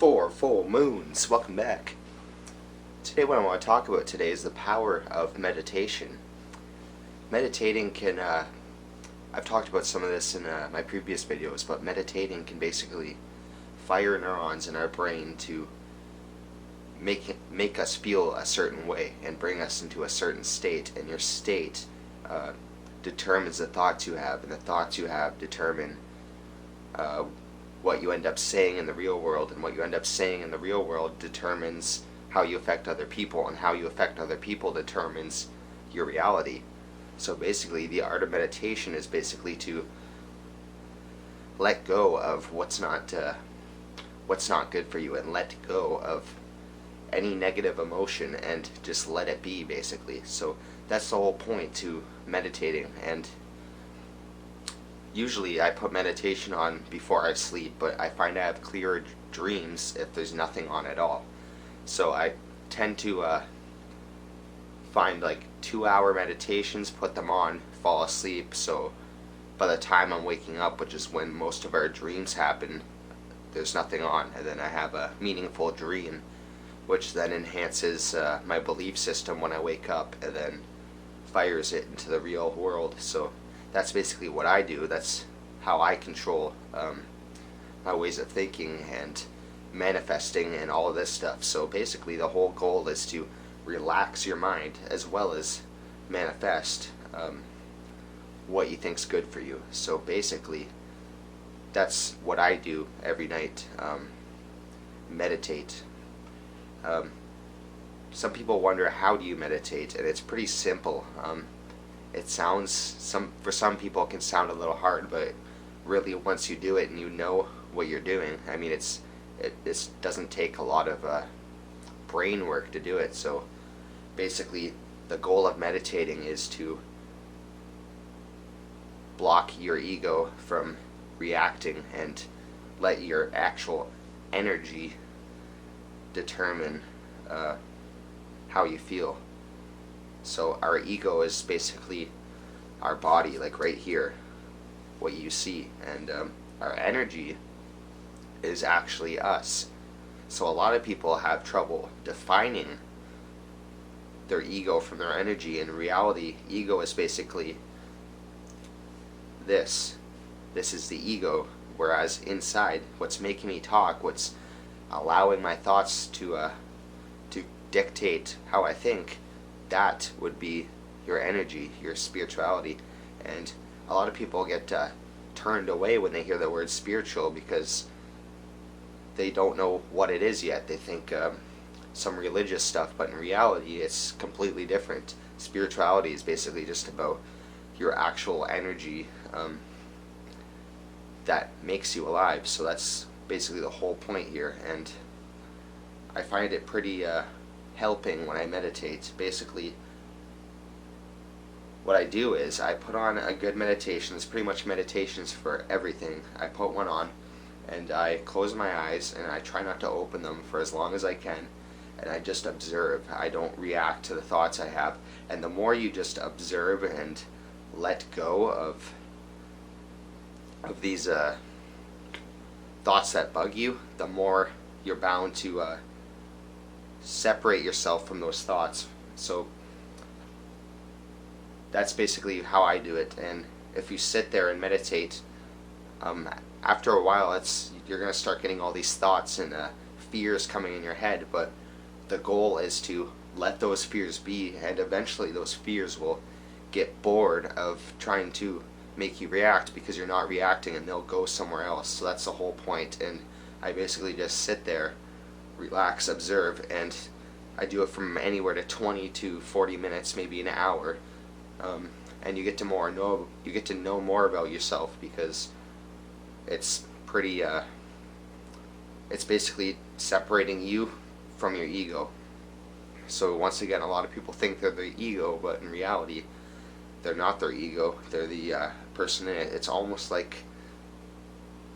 Four full moons. Welcome back. Today, what I want to talk about today is the power of meditation. Meditating can, I've talked about some of this in my previous videos, but meditating can basically fire neurons in our brain to make us feel a certain way and bring us into a certain state. And your state determines the thoughts you have, and the thoughts you have determine what you end up saying in the real world, and what you end up saying in the real world determines how you affect other people, and how you affect other people determines your reality. So basically, the art of meditation is basically to let go of what's not good for you, and let go of any negative emotion and just let it be, basically. So that's the whole point to meditating. And usually I put meditation on before I sleep, but I find I have clearer dreams if there's nothing on at all. So I tend to find like 2-hour meditations, put them on, fall asleep, so by the time I'm waking up, which is when most of our dreams happen, there's nothing on, and then I have a meaningful dream, which then enhances my belief system when I wake up, and then fires it into the real world. So that's basically what I do. That's how I control my ways of thinking and manifesting and all of this stuff. So basically the whole goal is to relax your mind as well as manifest what you think's good for you. So basically that's what I do every night. Meditate. Some people wonder, how do you meditate? And it's pretty simple. It sounds, for some people it can sound a little hard, but really once you do it and you know what you're doing, I mean, it doesn't take a lot of brain work to do it. So basically the goal of meditating is to block your ego from reacting and let your actual energy determine how you feel. So our ego is basically our body, like right here, what you see, and our energy is actually us. So a lot of people have trouble defining their ego from their energy. In reality, ego is basically this. This is the ego, whereas inside, what's making me talk, what's allowing my thoughts to dictate how I think, that would be your energy, your spirituality. And a lot of people get turned away when they hear the word spiritual because they don't know what it is yet. They think some religious stuff, but in reality it's completely different. Spirituality is basically just about your actual energy that makes you alive. So that's basically the whole point here, and I find it pretty helping when I meditate. Basically what I do is I put on a good meditation. It's pretty much meditations for everything. I put one on and I close my eyes and I try not to open them for as long as I can, and I just observe. I don't react to the thoughts I have. And the more you just observe and let go of these thoughts that bug you, the more you're bound to separate yourself from those thoughts. So that's basically how I do it. And if you sit there and meditate, after a while you're going to start getting all these thoughts and fears coming in your head, but the goal is to let those fears be, and eventually those fears will get bored of trying to make you react, because you're not reacting, and they'll go somewhere else. So that's the whole point. And I basically just sit there, relax, observe, and I do it from anywhere to 20 to 40 minutes, maybe an hour, and you get to know more about yourself, because it's pretty it's basically separating you from your ego. So once again, a lot of people think they're the ego, but in reality they're not their ego. They're the person in it. It's almost like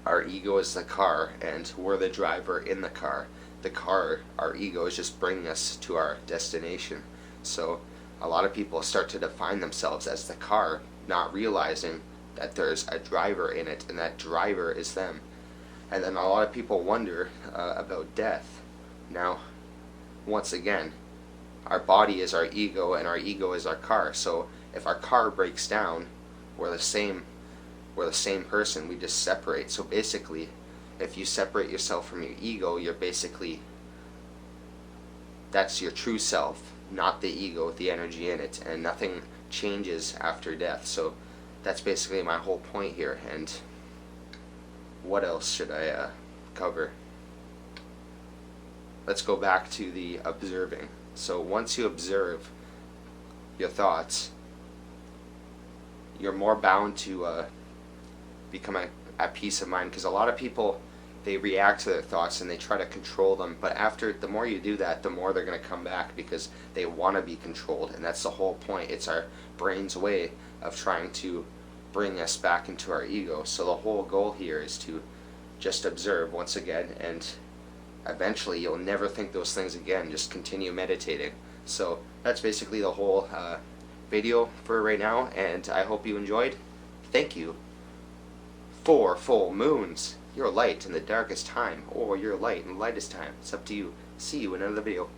our ego is the car and we're the driver in the car. The car, our ego, is just bringing us to our destination. So a lot of people start to define themselves as the car, not realizing that there's a driver in it, and that driver is them. And then a lot of people wonder about death. Now, once again, our body is our ego and our ego is our car. So if our car breaks down, we're the same person, we just separate. So basically, if you separate yourself from your ego, you're basically, that's your true self, not the ego with the energy in it, and nothing changes after death. So that's basically my whole point here. And what else should I cover? Let's go back to the observing. So once you observe your thoughts, you're more bound to become at peace of mind, because a lot of people, they react to their thoughts and they try to control them, but the more you do that, the more they're going to come back because they want to be controlled, and that's the whole point. It's our brain's way of trying to bring us back into our ego. So the whole goal here is to just observe once again, and eventually you'll never think those things again. Just continue meditating. So that's basically the whole video for right now, and I hope you enjoyed. Thank you. 4 full moons. You're light in the darkest time, or you're light in the lightest time. It's up to you. See you in another video.